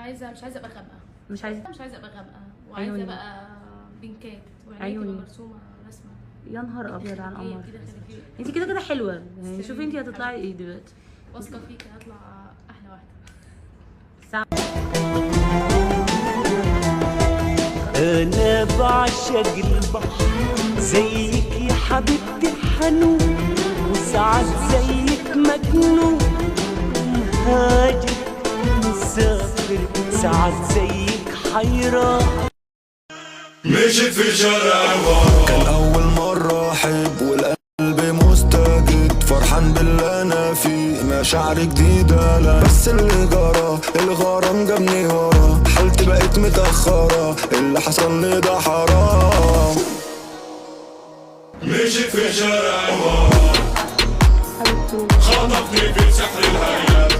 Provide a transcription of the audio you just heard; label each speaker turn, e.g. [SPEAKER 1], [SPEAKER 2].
[SPEAKER 1] مش عايزه ابقى غامقه.
[SPEAKER 2] مش عايزه
[SPEAKER 1] ابقى غامقه، وعايزه ابقى بينكات وعينيا تبقى مرسومه رسمه.
[SPEAKER 2] يا نهار ابيض على القمر.
[SPEAKER 1] كده خليكي.
[SPEAKER 2] انت كده كده حلوه يعني. شوفي انت هتطلعي ايه دلوقتي.
[SPEAKER 1] واثقه فيكي هطلع احلى واحده.
[SPEAKER 3] انا بعشق البحر زيك يا حبيبتي الحنون، وساعات زيك مجنون مهاجر مسافر، ساعات زيك حيران.
[SPEAKER 4] مشيت في شارع كان أول مرة أحب والقلب مستجد، فرحان باللي أنا فيه، مشاعر جديدة لا بس اللي جرى الغرام جابني ورا، حالتي بقت متأخرة، اللي حصل لي ده حرام. مشيت في شارع خطفني في سحر الهيام.